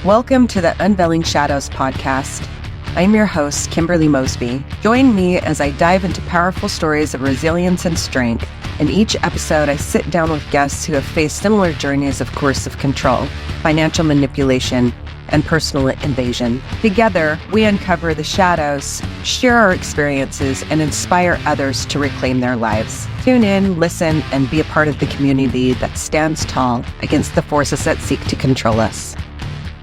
Welcome to the Unveiling Shadows podcast. I'm your host, Kimberly Mosby. Join me as I dive into powerful stories of resilience and strength. In each episode, I sit down with guests who have faced similar journeys of coercive control, financial manipulation, and personal invasion. Together, we uncover the shadows, share our experiences, and inspire others to reclaim their lives. Tune in, listen, and be a part of the community that stands tall against the forces that seek to control us.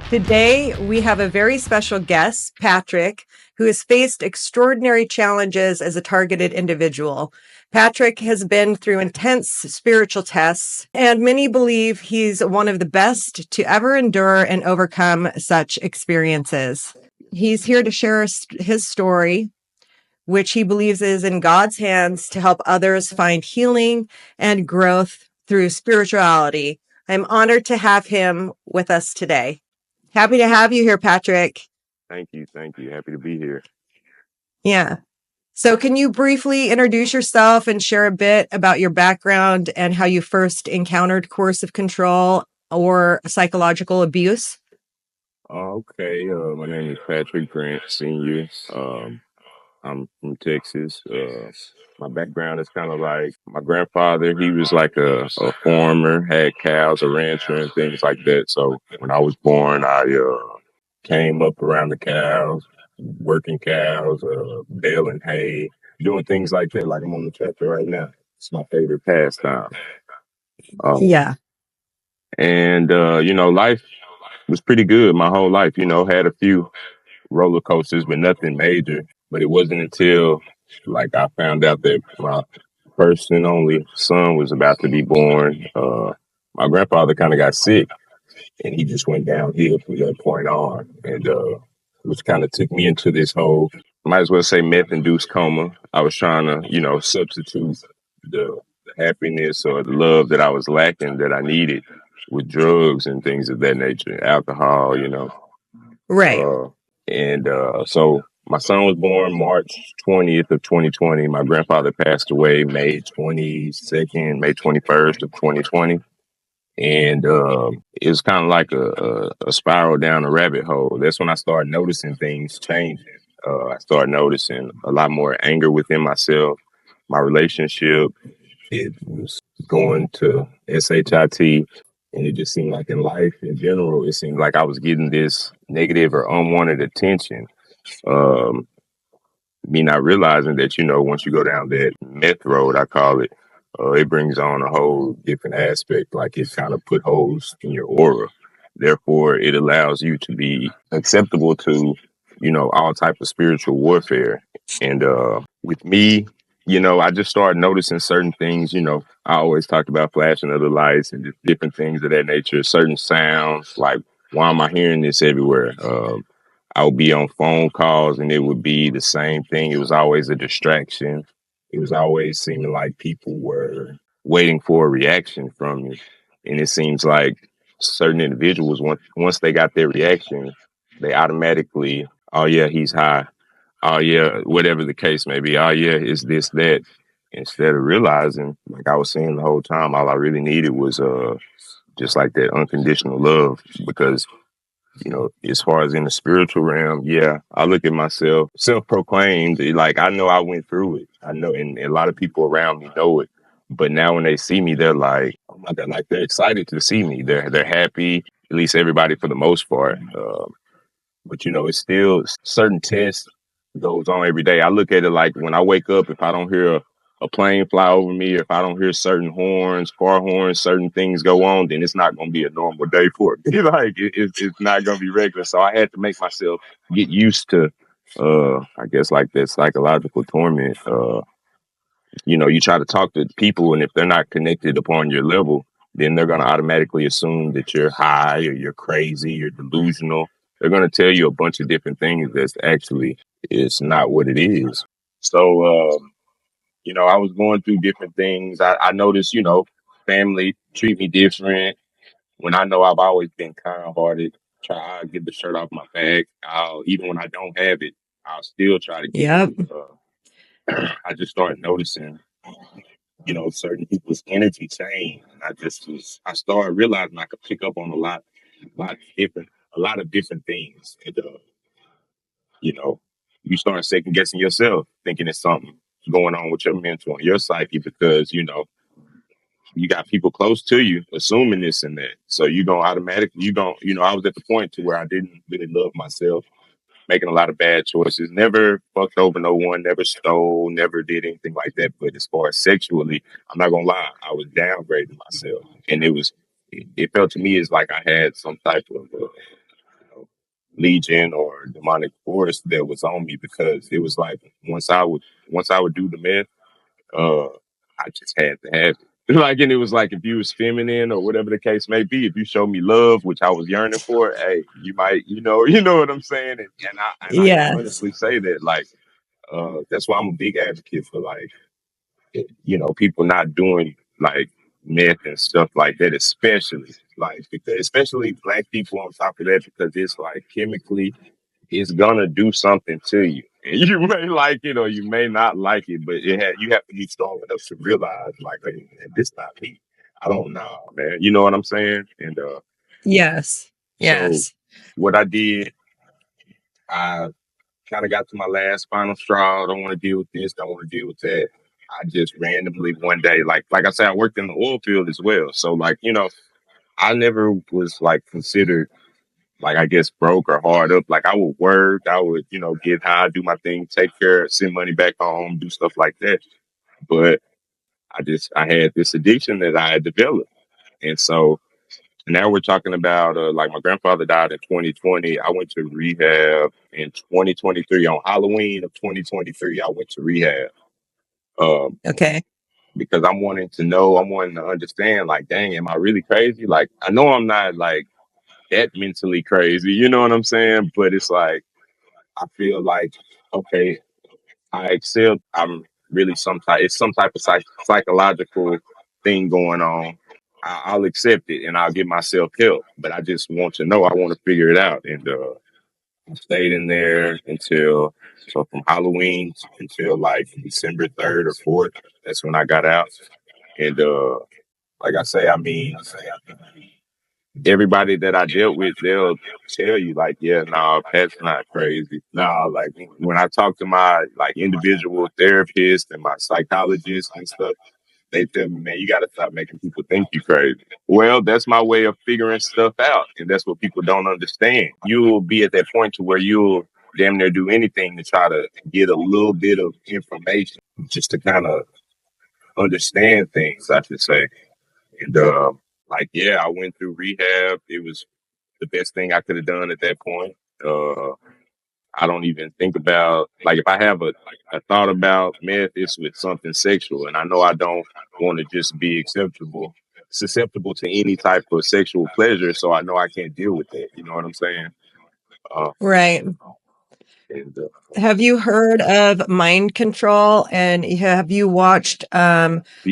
Today, we have a very special guest, Patrick, who has faced extraordinary challenges as a targeted individual. Patrick has been through intense spiritual tests, and many believe he's one of the best to ever endure and overcome such experiences. He's here to share his story, which he believes is in God's hands to help others find healing and growth through spirituality. I'm honored to have him with us today. Happy to have you here, Patrick. Thank you. Happy to be here. Yeah. So can you briefly introduce yourself and share a bit about your background and how you first encountered coercive control or psychological abuse? Okay. My name is Patrick Grant Sr. I'm from Texas. My background is kind of like my grandfather. He was like a farmer, had cows, a rancher, and things like that. So when I was born, I came up around the cows, working cows, baling hay, doing things like that. Like I'm on the tractor right now. It's my favorite pastime. Yeah. And life was pretty good my whole life. Had a few roller coasters, but nothing major. But it wasn't until like I found out that my first and only son was about to be born. My grandfather kind of got sick, and he just went downhill from that point on, and which kind of took me into this whole, might as well say, meth-induced coma. I was trying to, substitute the happiness or the love that I was lacking, that I needed, with drugs and things of that nature, alcohol. Right. So my son was born March 20th of 2020. My grandfather passed away May 22nd, May 21st of 2020. And it was kind of like a spiral down a rabbit hole. That's when I started noticing things changing. I started noticing a lot more anger within myself, my relationship. It was going to SHIT. And it just seemed like in life in general, it seemed like I was getting this negative or unwanted attention. Me not realizing that, once you go down that meth road, I call it, it brings on a whole different aspect. Like it kind of put holes in your aura. Therefore, it allows you to be acceptable to, all type of spiritual warfare. And with me, I just started noticing certain things. I always talked about flashing of the lights and just different things of that nature, certain sounds. Like, why am I hearing this everywhere? I would be on phone calls and it would be the same thing. It was always a distraction. It was always seeming like people were waiting for a reaction from me. And it seems like certain individuals, once they got their reaction, they automatically, oh yeah, he's high. Oh yeah, whatever the case may be. Oh yeah, it's this, that. Instead of realizing, like I was saying the whole time, all I really needed was just like that unconditional love. Because as far as in the spiritual realm, yeah, I look at myself, self-proclaimed, like I know I went through it. I know, and a lot of people around me know it. But now when they see me, they're like, oh my God, like they're excited to see me. They're happy, at least everybody for the most part. But it's still certain tests goes on every day. I look at it like when I wake up, if I don't hear a plane fly over me, if I don't hear certain horns, car horns, certain things go on, then it's not going to be a normal day for me. Like it's not going to be regular. So I had to make myself get used to, I guess, like that psychological torment. You try to talk to people, and if they're not connected upon your level, then they're going to automatically assume that you're high or you're crazy, you're delusional. They're going to tell you a bunch of different things that's actually is not what it is. So, I was going through different things. I noticed, family treat me different. When I know I've always been kind-hearted, try to get the shirt off my back. Even when I don't have it, I'll still try to get Yep. it. I just started noticing, certain people's energy change. And I started realizing I could pick up on a lot different a lot of different things. And, you know, you start second guessing yourself, thinking it's something going on with your mental and your psyche because, you got people close to you assuming this and that. So you don't automatically, I was at the point to where I didn't really love myself, making a lot of bad choices, never fucked over no one, never stole, never did anything like that. But as far as sexually, I'm not gonna lie, I was downgrading myself. And it felt to me as like I had some type of legion or demonic force that was on me because it was like once I would do the meth, uh, I just had to have it. Like, and it was like if you was feminine or whatever the case may be, if you show me love, which I was yearning for, hey, you might, you know what I'm saying, and I can Yes. honestly say that, like, that's why I'm a big advocate for like, people not doing like meth and stuff like that, especially like because especially black people on top of that because it's like chemically it's gonna do something to you. And you may like it or you may not like it, but you have to be strong enough to realize, like, hey, man, this not me. I don't know, man. You know what I'm saying? And Yes. so Yes. what I did, I kind of got to my last final straw. I don't want to deal with this. Don't want to deal with that. I just randomly one day, like I said, I worked in the oil field as well. So like, I never was like considered like I guess broke or hard up. Like I would work, I would, get high, do my thing, take care, send money back home, do stuff like that. But I had this addiction that I had developed. And so now we're talking about like my grandfather died in 2020. I went to rehab in 2023 on Halloween of 2023. I went to rehab um, Okay. because I'm wanting to understand like, dang, am I really crazy? Like, I know I'm not like that mentally crazy, you know what I'm saying? But it's like, I feel like, okay, I excel. I'm really it's some type of psychological thing going on. I'll accept it and I'll give myself help, but I just want to know. I want to figure it out. And I stayed in there so from Halloween until like December 3rd or 4th. That's when I got out. And like I say, I mean, everybody that I dealt with, they'll tell you like, yeah, nah, Pat's not crazy. Nah, like when I talk to my like individual therapist and my psychologist and stuff, they tell me, man, you got to stop making people think you crazy. Well, that's my way of figuring stuff out, and that's what people don't understand. You'll be at that point to where you'll damn near do anything to try to get a little bit of information just to kind of understand things, I should say. And like, yeah, I went through rehab. It was the best thing I could have done at that point. Uh, I don't even think about like if I have a thought about meth, it's with something sexual, and I know I don't want to just be susceptible to any type of sexual pleasure. So I know I can't deal with that. You know what I'm saying? Uh, Right. and Have you heard of mind control? And have you watched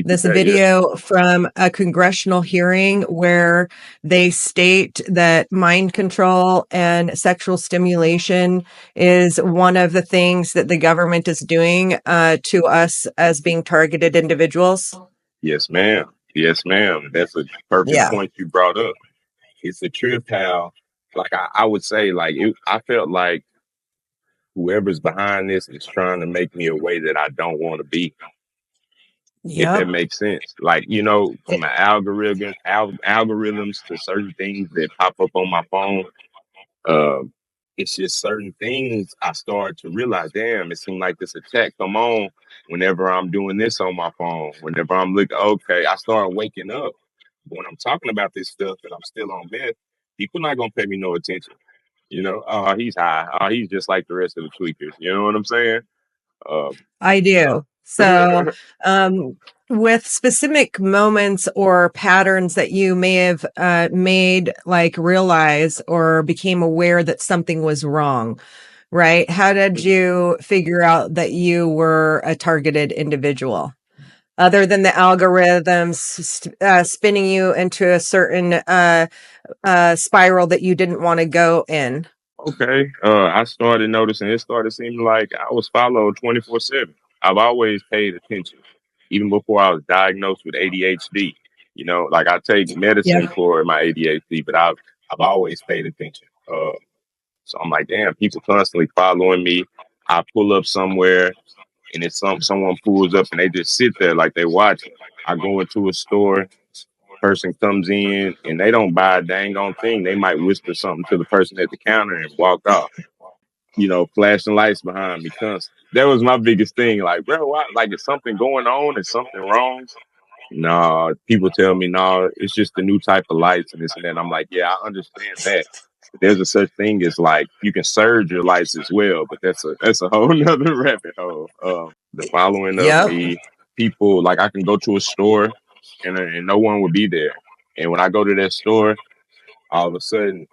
this BTK, yeah, video from a congressional hearing where they state that mind control and sexual stimulation is one of the things that the government is doing to us as being targeted individuals? yes, ma'am, yes, ma'am. That's a perfect Yeah. point you brought up. It's a trip how, like I would say, like I felt like whoever's behind this is trying to make me a way that I don't want to be, if that Yep. makes sense. Like, from the algorithms to certain things that pop up on my phone, uh, it's just certain things I start to realize, damn, it seems like this attack come on whenever I'm doing this on my phone, whenever I'm looking, okay, I start waking up. When I'm talking about this stuff and I'm still on meth, people not going to pay me no attention. Oh, he's high. Oh, he's just like the rest of the tweakers. You know what I'm saying? Um, I do. So, um, with specific moments or patterns that you may have made, like realize or became aware that something was wrong, right? How did you figure out that you were a targeted individual? Other than the algorithms spinning you into a certain spiral that you didn't want to go in. Okay. I started noticing it started seeming like I was followed 24/7. I've always paid attention, even before I was diagnosed with ADHD. Like I take medicine Yep. for my ADHD, but I've I've always paid attention. So I'm like, damn, people constantly following me. I pull up somewhere and it's someone pulls up and they just sit there like they watching. I go into a store, person comes in and they don't buy a dang on thing. They might whisper something to the person at the counter and walk off. Flashing lights behind me. That was my biggest thing. Like, bro, why? Like, is something going on? Is something wrong? No, people tell me, no, it's just the new type of lights and this and that. And I'm like, yeah, I understand that. But there's a such thing as like you can surge your lights as well, but that's a whole nother rabbit hole. The following of Yep. me, people like I can go to a store and no one would be there, and when I go to that store, all of a sudden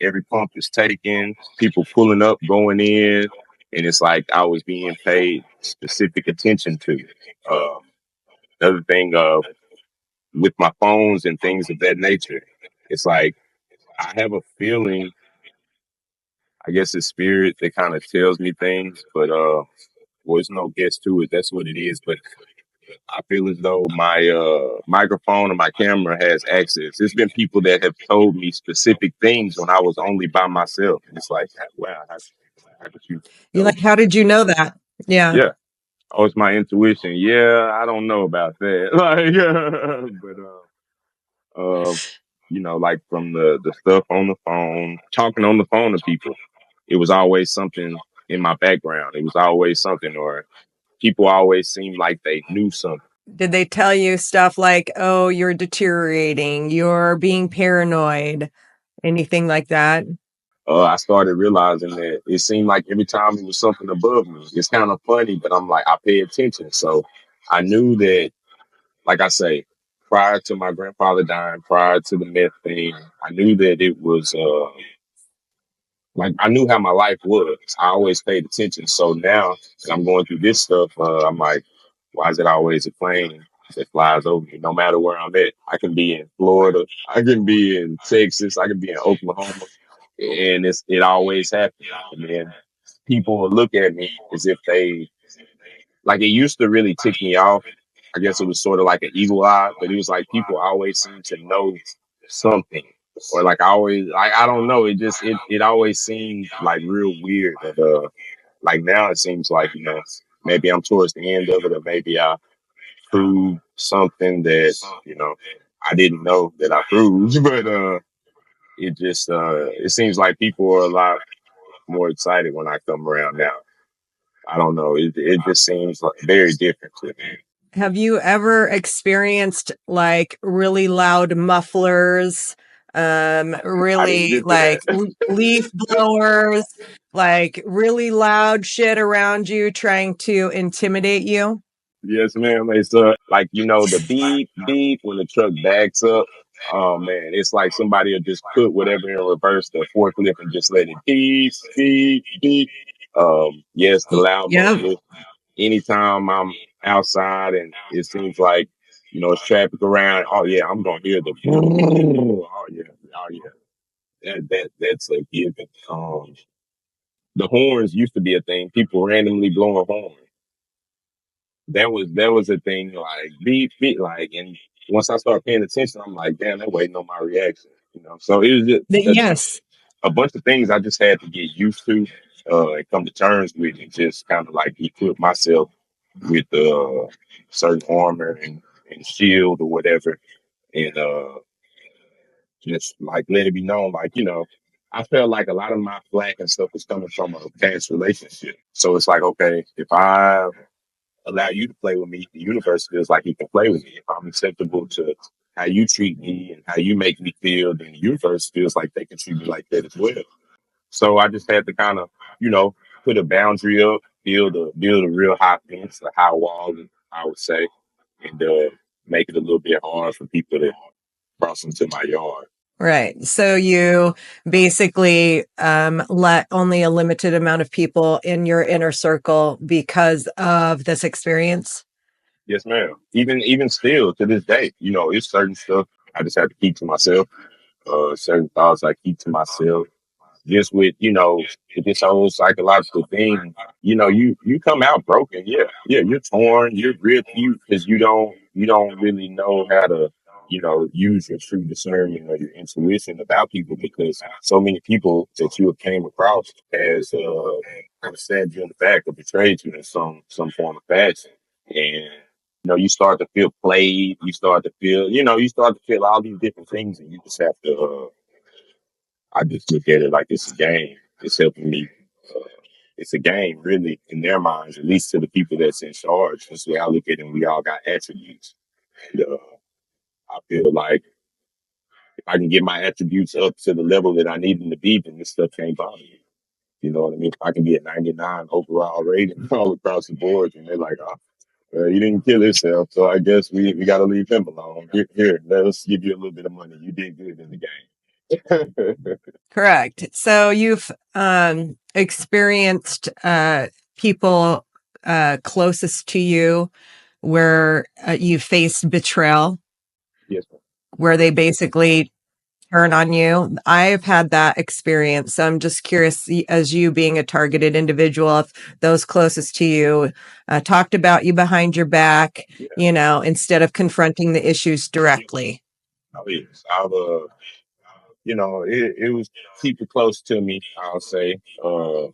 every pump is taken, people pulling up, going in, and it's like I was being paid specific attention to. Um, Another thing, with my phones and things of that nature. It's like I have a feeling, I guess it's spirit that kind of tells me things, but well, there's no guess to it. That's what it is. But I feel as though my microphone or my camera has access. There's been people that have told me specific things when I was only by myself. And it's like, wow, how could you You're know? like, how did you know that? Yeah. Yeah. Oh, it's my intuition. Yeah, I don't know about that. Like, but Uh, like from the stuff on the phone, talking on the phone to people, it was always something in my background. It was always something, or people always seemed like they knew something. Did they tell you stuff like, oh, you're deteriorating, you're being paranoid, anything like that? I started realizing that it seemed like every time it was something above me. It's kind of funny, but I'm like, I pay attention. So I knew that, like I say, prior to my grandfather dying, prior to the meth thing, I knew that it was like I knew how my life was. I always paid attention. So now that I'm going through this stuff, I'm like, why is it always a plane that flies over me? No matter where I'm at, I can be in Florida, I can be in Texas, I can be in Oklahoma, and it always happens. And then people will look at me as if they like it used to really tick me off. I guess it was sort of like an evil eye, but it was like people always seem to know something. Or like I don't know, it always seemed like real weird. But like now it seems like, maybe I'm towards the end of it, or maybe I proved something that, I didn't know that I proved. But it seems like people are a lot more excited when I come around now. I don't know. It just seems like very different to me. Have you ever experienced like really loud mufflers, I didn't really get to like that. leaf blowers, like really loud shit around you trying to intimidate you? Yes, ma'am. It's like the beep beep when the truck backs up. Oh man, it's like somebody will just put whatever in reverse, the forklift, and just let it beep beep beep. Yes, the loud Yeah. muffler. Anytime I'm outside and it seems like it's traffic around. Oh yeah, I'm gonna hear the. Oh yeah, oh yeah. That's a given. The horns used to be a thing. People randomly blowing horns. That was a thing, like beep beep, like, and once I started paying attention, I'm like, damn, they're waiting on my reaction. So it was just Yes. a bunch of things I just had to get used to, and come to terms with, and just kind of like equip myself with certain armor and shield or whatever, and just like let it be known, like I felt like a lot of my flack and stuff was coming from a past relationship. So it's like, okay, if I allow you to play with me, the universe feels like you can play with me. If I'm acceptable to how you treat me and how you make me feel, then the universe feels like they can treat me like that as well. So I just had to kind of, put a boundary up, build a real high fence, a high wall, I would say, and make it a little bit hard for people to cross into my yard. Right. So you basically let only a limited amount of people in your inner circle because of this experience. Yes, ma'am. Even still to this day, it's certain stuff I just have to keep to myself. Certain thoughts I keep to myself. Just with this whole psychological thing, you come out broken. Yeah, yeah, you're torn, you're ripped, because you don't really know how to. use your true discernment or your intuition about people, because so many people that you have came across has kind of stabbed you in the back or betrayed you in some form of fashion. And you start to feel played. You start to feel all these different things, and you just have to. I just look at it like it's a game. It's helping me. Uh, it's a game, really, in their minds, at least to the people that's in charge. That's the way I look at it. And we all got attributes. And, I feel like if I can get my attributes up to the level that I need them to be, then this stuff can't bother me. You know what I mean? If I can get 99 overall rating all across the board, and they're like, oh, well, he didn't kill himself, so I guess we got to leave him alone. Here, let us give you a little bit of money. You did good in the game. Correct. So you've experienced people closest to you where you faced betrayal, Yes, where they basically turn on you. I've had that experience. So I'm just curious, as you being a targeted individual, if those closest to you talked about you behind your back, yeah. instead of confronting the issues directly. Oh, yes. It was people close to me, I'll say. It was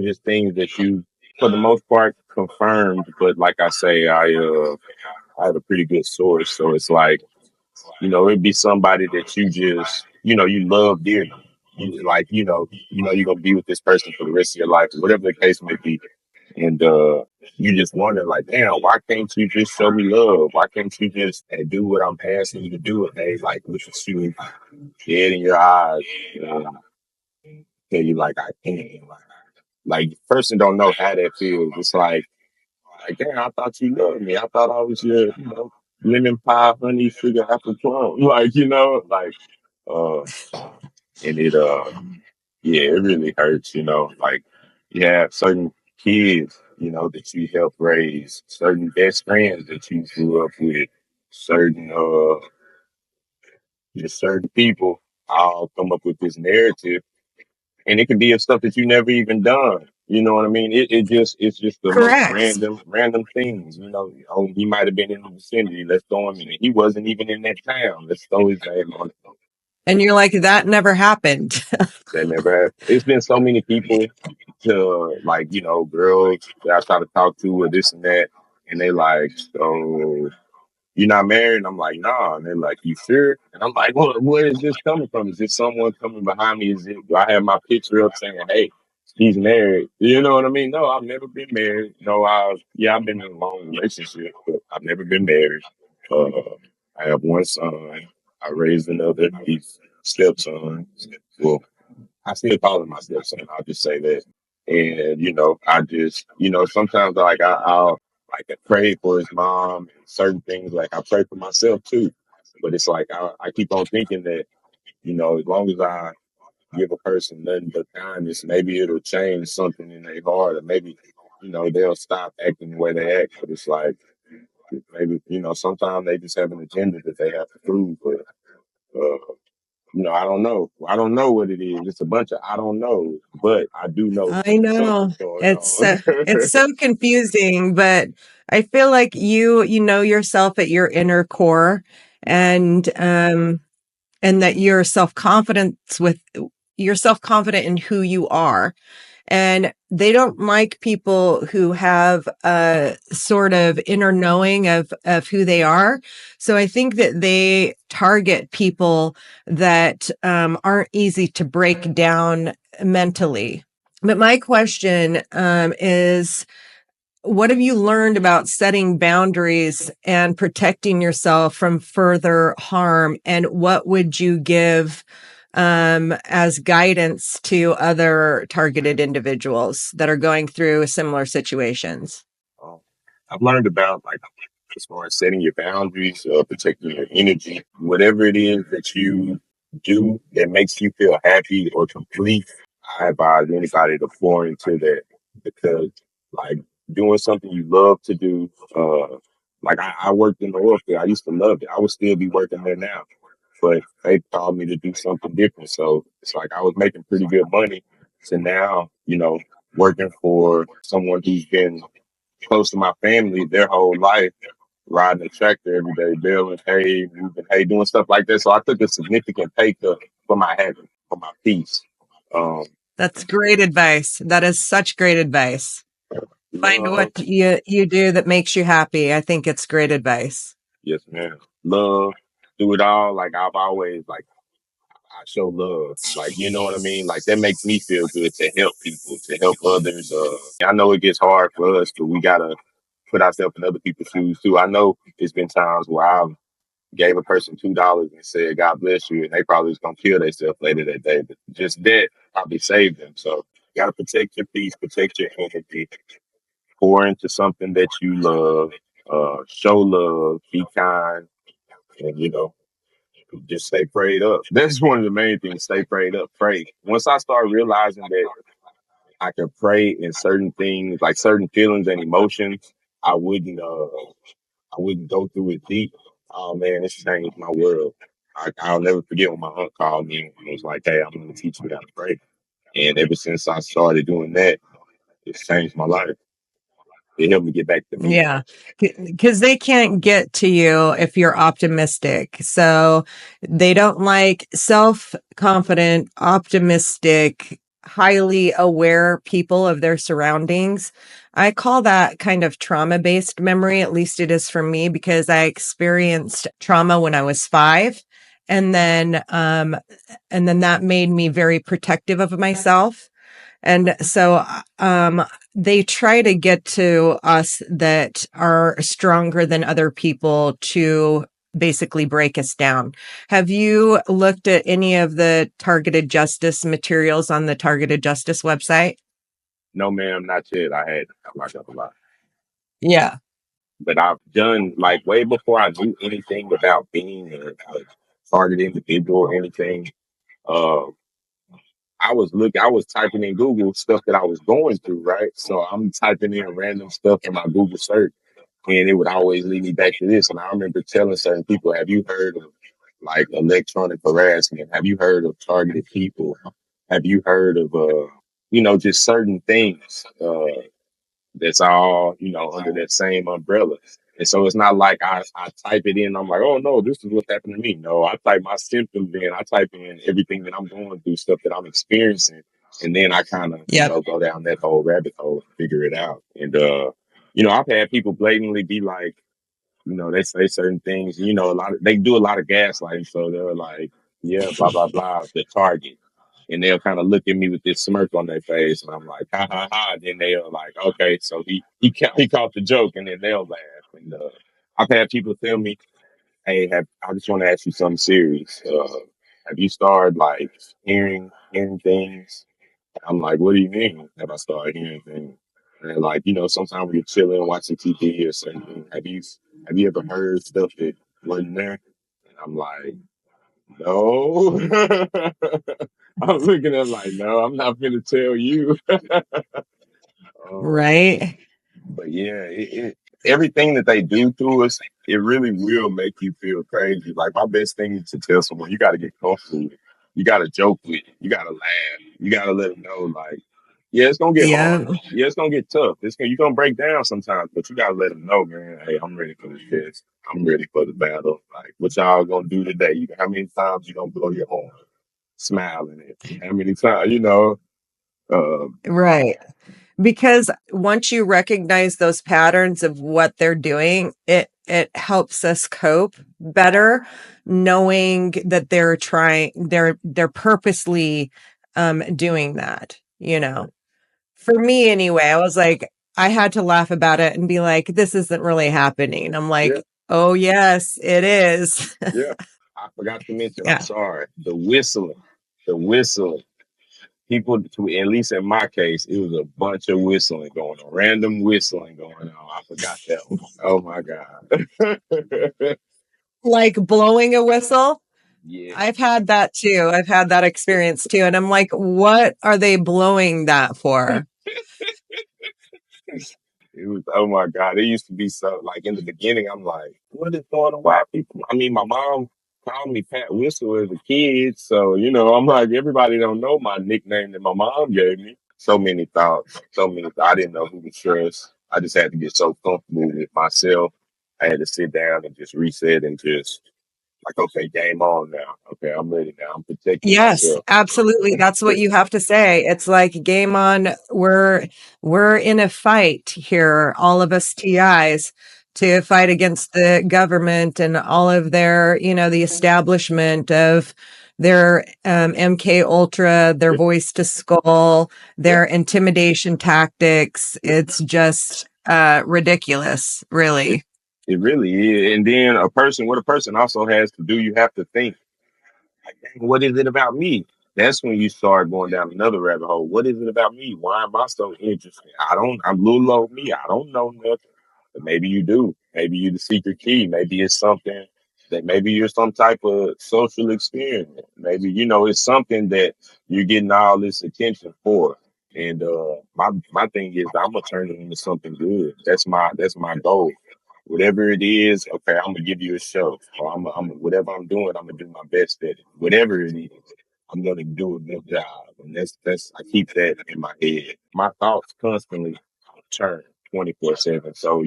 just things that you, for the most part, confirmed. But like I say, I have a pretty good source, so it's like, it'd be somebody that you just, you love dearly. You're gonna be with this person for the rest of your life, whatever the case may be. And you just wonder, like, damn, why can't you just show me love? Why can't you just do what I'm asking you to do? And they like look at you dead in your eyes, and tell you like I can't. Like the person don't know how that feels. It's like, damn, I thought you loved me. I thought I was your, lemon pie, honey, sugar, apple plum. Like, uh, and yeah, it really hurts, like you have certain kids, that you help raise, certain best friends that you grew up with, certain, just certain people all come up with this narrative, and it could be of stuff that you never even done. You know what I mean? It's just the most Correct. random things. Oh, he might have been in the vicinity. Let's throw him in it. He wasn't even in that town. Let's throw his name on it. And you're like, that never happened. That never happened. It's been so many people to like, girls that I try to talk to or this and that, and they like, so you're not married? And I'm like, nah. And they're like, you sure? And I'm like, well, where is this coming from? Is this someone coming behind me? Do I have my picture up saying, hey, he's married? You know what I mean? No, I've never been married. No, I've been in a long relationship, but I've never been married. Uh, I have one son. I raised another. He's stepson. Well, I still call him my stepson. I'll just say that. And I just, sometimes I'll like I pray for his mom and certain things. Like I pray for myself too. But it's like I keep on thinking that as long as I give a person nothing but kindness, maybe it'll change something in their heart, or maybe they'll stop acting the way they act. But it's like maybe sometimes they just have an agenda that they have to prove. But I don't know. I don't know what it is. It's a bunch of I don't know, but I do know I know something's going it's on. it's so confusing, but I feel like you know yourself at your inner core, and that you're self confident in who you are. And they don't like people who have a sort of inner knowing of who they are. So I think that they target people that aren't easy to break down mentally. But my question is, what have you learned about setting boundaries and protecting yourself from further harm? And what would you give as guidance to other targeted individuals that are going through similar situations? Um, I've learned about like as far as setting your boundaries, protecting your energy, whatever it is that you do that makes you feel happy or complete. I advise anybody to pour into that, because like doing something you love to do, like I worked in the oil field. I used to love it. I would still be working there now, but they called me to do something different. So it's like I was making pretty good money. So now, working for someone who's been close to my family their whole life, riding a tractor every day, baling hay, moving hay, doing stuff like that. So I took a significant pay cut for my habit, for my peace. Um, That's great advice. That is such great advice. Find what love, you do that makes you happy. I think it's great advice. yes, man. Love, do it all. Like I've always like I show love. Like you know what I mean? Like that makes me feel good to help people, to help others. I know it gets hard for us, but we gotta put ourselves in other people's shoes too. I know it's been times where I've gave a person $2 and said, God bless you, and they probably was gonna kill themselves later that day. But just that probably saved them. So you gotta protect your peace, protect your energy, pour into something that you love, show love, be kind, and just stay prayed up. That's one of the main things. Stay prayed up. Pray. Once I start realizing that I could pray in certain things, like certain feelings and emotions, I wouldn't. I wouldn't go through it deep. Oh man, it's changed my world. I'll never forget when my aunt called me and was like, "Hey, I'm going to teach you how to pray." And ever since I started doing that, it's changed my life. It helped me get back to me. Yeah, because they can't get to you if you're optimistic. So they don't like self-confident, optimistic, highly aware people of their surroundings. I call that kind of trauma-based memory. At least it is for me because I experienced trauma when I was 5. And then that made me very protective of myself. And so they try to get to us that are stronger than other people to basically break us down. Have you looked at any of the targeted justice materials on the targeted justice website? No, ma'am, not yet. I locked up a lot, Yeah. but I've done like way before I knew anything about being a targeted individual or anything. Uh, I was typing in Google stuff that I was going through, right? So I'm typing in random stuff in my Google search and it would always lead me back to this. And I remember telling certain people, "Have you heard of like electronic harassment? Have you heard of targeted people? Have you heard of just certain things that's all under that same umbrella?" And so it's not like I type it in. I'm like, oh no, this is what happened to me. No, I type my symptoms in. I type in everything that I'm going through, stuff that I'm experiencing, and then I kind of Yep. go down that whole rabbit hole and figure it out. And I've had people blatantly be like, they say certain things. They do a lot of gaslighting. So they're like, yeah, blah blah blah, the target, and they'll kind of look at me with this smirk on their face, and I'm like, ha ha ha. Then they'll like, okay, so he caught the joke, and then they'll laugh. And I've had people tell me, hey, I just want to ask you something serious. Have you started like hearing things? I'm like, what do you mean? Have I started hearing things? And they're like, sometimes when you're chilling, watching TV or something, have you ever heard stuff that wasn't there? And I'm like, no. I'm looking at them like, no, I'm not gonna tell you. um, Right. but yeah, everything that they do to us, it really will make you feel crazy. Like my best thing is to tell someone, you got to get comfortable with it. You got to joke with it. You got to laugh. You got to let them know, like, yeah, it's gonna get hard. Yeah. Yeah, it's gonna get tough. You're gonna break down sometimes, but you gotta let them know, man. Hey, I'm ready for this test. I'm ready for the battle. Like, what y'all gonna do today? How many times you gonna blow your horn, smiling at me? How many times? Uh, Right. Because once you recognize those patterns of what they're doing, it helps us cope better, knowing that they're purposely doing that, you know. For me anyway, I was like, I had to laugh about it and be like, this isn't really happening. I'm yeah, like, oh yes, it is. yeah. I forgot to mention. I'm Yeah. sorry. The whistling. People, at least in my case, it was a bunch of whistling going on, random whistling going on. I forgot that one. Oh my god. Like blowing a whistle. Yeah. I've had that too. I've had that experience too. And I'm like, what are they blowing that for? It was, oh my God. It used to be so, like, in the beginning, I'm like, what is going on? Why people? I mean, my mom called me Pat Whistle as a kid. So, I'm like, everybody don't know my nickname that my mom gave me. So many thoughts. I didn't know who to trust. I just had to get so comfortable with myself. I had to sit down and just reset and just like, okay, game on now. Okay, I'm ready now. I'm protecting Yes, myself. absolutely. That's what you have to say. It's like game on. We're in a fight here, all of us TIs, to fight against the government and all of their, the establishment of their MK Ultra, their Yeah, voice to skull, yeah. their intimidation tactics. It's just ridiculous, It really. it really is. And then what a person also has to do, you have to think, like, dang, what is it about me? That's when you start going down another rabbit hole. What is it about me? Why am I so interesting? I'm little old me. I don't know nothing. But maybe you do. Maybe you the secret key. Maybe it's something that maybe you're some type of social experiment. Maybe, it's something that you're getting all this attention for. And my thing is I'm gonna turn it into something good. That's my goal. Whatever it is, okay, I'm gonna give you a show. Or whatever I'm doing, I'm gonna do my best at it. Whatever it is, I'm gonna do a good job. And that's I keep that in my head. My thoughts constantly turn 24/7. So,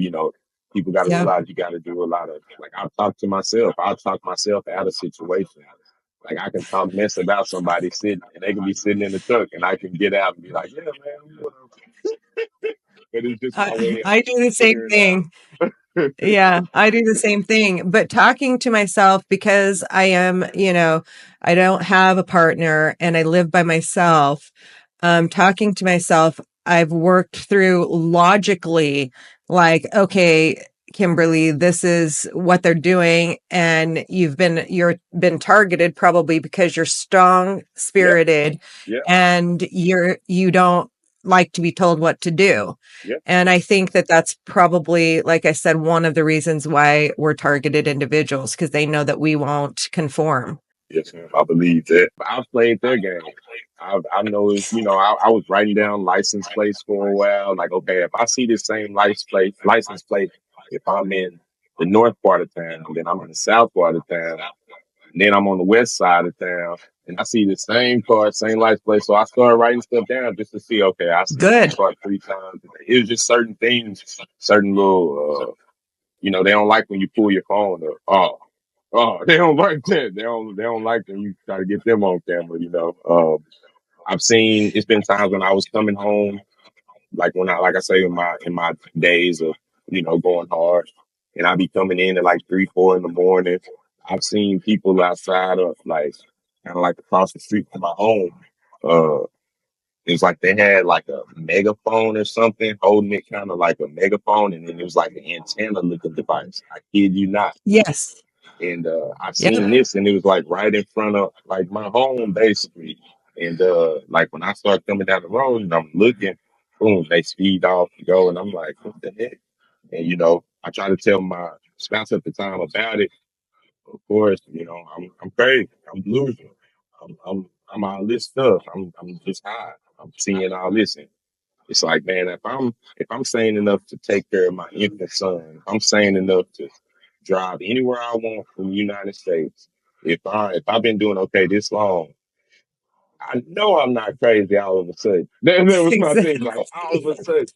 people gotta Yeah. realize you gotta do a lot of like I'll talk to myself. I'll talk myself out of situations. Like I can talk mess about somebody sitting and they can be sitting in the truck and I can get out and be like, yeah, man, whatever. But it's just my way of I do the same figuring it thing. Yeah, I do the same thing. But talking to myself because I am, I don't have a partner and I live by myself. Talking to myself, I've worked through logically, like, okay, Kimberly, this is what they're doing, and you're been targeted probably because you're strong Yeah, spirited yeah, and you don't like to be told what to do. yeah. And I think that that's probably, like I said, one of the reasons why we're targeted individuals, because they know that we won't conform. Yes, ma'am. I believe that. I've played their game. I know it's, I was writing down license plates for a while. Like, okay, if I see this same license plate, if I'm in the north part of town, then I'm in the south part of town, and then I'm on the west side of town, and I see the same car, same license plate. So I started writing stuff down just to see, okay, I see this Good. car 3 times. It was just certain things, certain little, they don't like when you pull your phone up. Oh, they don't like that. They don't like when you try to get them on camera. I've seen it's been times when I was coming home, like I say in my days of, going hard, and I be coming in at like 3, 4 in the morning. I've seen people outside of like kind of like across the street from my home. Uh it's like they had like a megaphone or something, holding it kind of like a megaphone, and then it was like an antenna looking device. I kid you not. Yes. And I've Yep. seen this, and it was like right in front of like my home, basically. And like when I start coming down the road and I'm looking, boom, they speed off and go, and I'm like, what the heck? And I try to tell my spouse at the time about it. Of course, I'm crazy, I'm delusional, I'm all this stuff. I'm just high. I'm seeing all this, and it's like, man, if I'm sane enough to take care of my infant son, if I'm sane enough to drive anywhere I want from the United States, if I've been doing okay this long, I know I'm not crazy all of a sudden. That was my thing. Like all of a Exactly. sudden,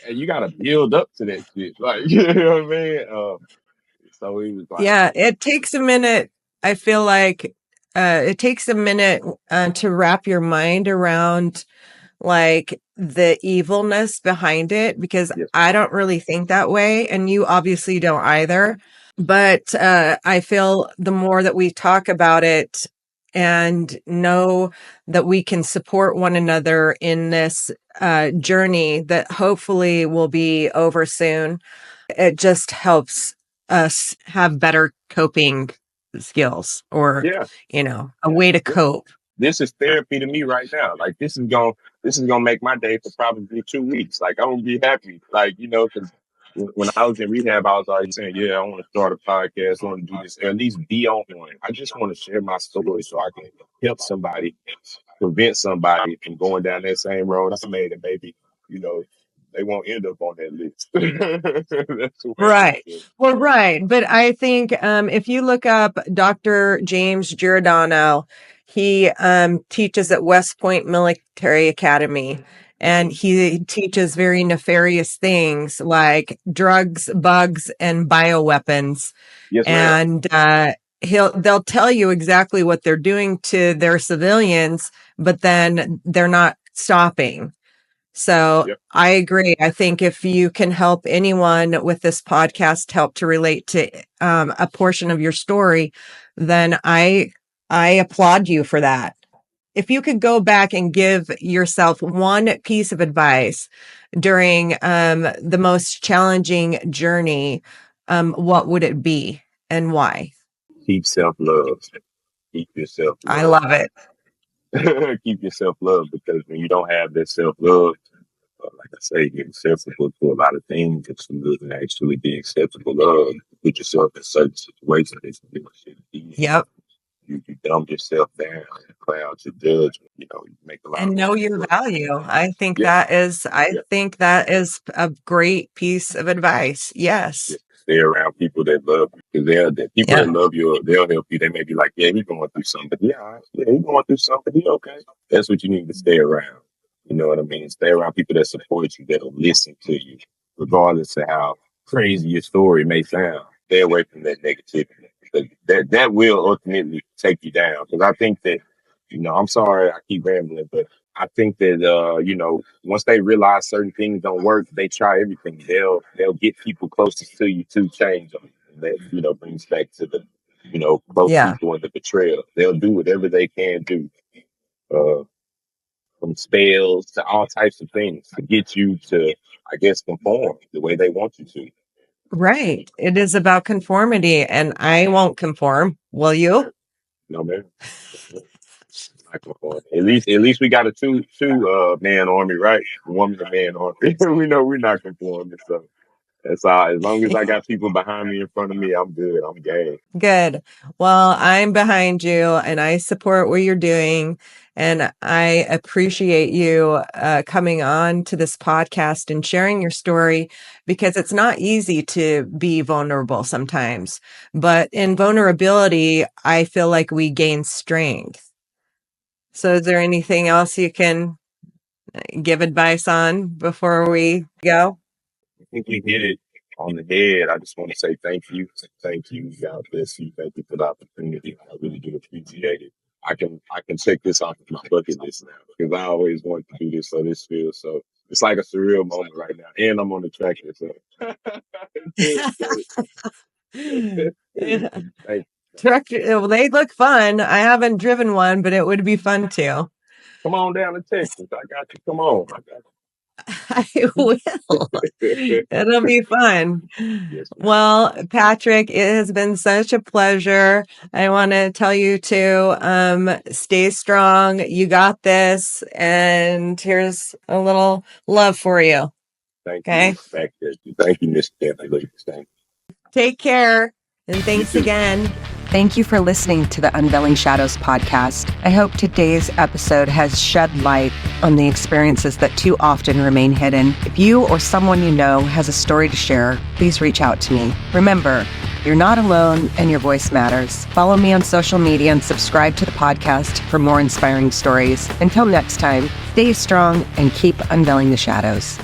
and you gotta build up to that shit. Like you know what I mean? So he was like, Yeah, it takes a minute. I feel like it takes a minute to wrap your mind around like the evilness behind it, because yes, I don't really think that way. And you obviously don't either. But I feel the more that we talk about it and know that we can support one another in this journey that hopefully will be over soon, it just helps us have better coping skills, or, yeah. a way to cope. This is therapy to me right now. Like this is gonna make my day for probably 2 weeks. Like I'm gonna be happy. Like because when I was in rehab, I was always saying, yeah, I want to start a podcast. I want to do this, or at least be on one. I just want to share my story so I can help somebody, prevent somebody from going down that same road I made, and maybe you know they won't end up on that list. That's the way I look Right. at it. Well, right. But I think if you look up Dr. James Giordano, he teaches at West Point Military Academy. and he teaches very nefarious things like drugs, bugs, and bioweapons. Yes, ma'am. And they'll tell you exactly what they're doing to their civilians, but then they're not stopping. So Yep. I agree. I think if you can help anyone with this podcast help to relate to a portion of your story, then I applaud you for that. If you could go back and give yourself one piece of advice during the most challenging journey, what would it be and why? Keep self-love. Keep yourself I love. love it. Keep yourself love, because when you don't have that self-love, like I say, you're acceptable to a lot of things that you wouldn't actually be acceptable of. Put yourself in certain situations that you shouldn't be in. Yep. You dumb yourself down and cloud your judgment. You make a lot And of know money. your value. I think Yeah, I yeah. think that is a great piece of advice. Yes. Just stay around people that love you. Because the people Yeah. that love you, they'll help you. They may be like, yeah, he's going through something. Yeah, all right. Yeah, he's going through something. He okay. That's what you need to stay around. You know what I mean? Stay around people that support you, that'll listen to you, regardless of how crazy your story may sound. Stay away from that negativity. Because that will ultimately take you down. Because I think that, I'm sorry I keep rambling, but I think that once they realize certain things don't work, they try everything. They'll get people closest to you to change them. And that brings back to the close Yeah. people and the betrayal. They'll do whatever they can do, from spells to all types of things to get you to, I guess, conform the way they want you to. Right. It is about conformity, and I won't conform. Will you? No, man. Not conform. At least we got a two man army, right? A woman and man army. We know we're not conforming, so that's all. As long as I got people behind me, in front of me, I'm good. I'm game. Good. Well, I'm behind you and I support what you're doing. And I appreciate you coming on to this podcast and sharing your story, because it's not easy to be vulnerable sometimes. But in vulnerability, I feel like we gain strength. So, is there anything else you can give advice on before we go? I think we hit it on the head. I just want to say thank you. Thank you. God bless you. Thank you for the opportunity. I really do appreciate it. I can check this off of my bucket list now, because I always wanted to do this, so this feels so. It's like a surreal moment right now, and I'm on the tractor. So Yeah. thank Truck, well, they look fun. I haven't driven one, but it would be fun too. Come on down to Texas. I got you. Come on. I got I will. you. It'll be fun. Yes, ma'am. Well, Patrick, it has been such a pleasure. I want to tell you to stay strong. You got this. And here's a little love for you. Thank Okay. you. Thank you, Miss Stanley. Thank you. Take care. And thanks again. Thank you for listening to the Unveiling Shadows podcast. I hope today's episode has shed light on the experiences that too often remain hidden. If you or someone you know has a story to share, please reach out to me. Remember, you're not alone and your voice matters. Follow me on social media and subscribe to the podcast for more inspiring stories. Until next time, stay strong and keep unveiling the shadows.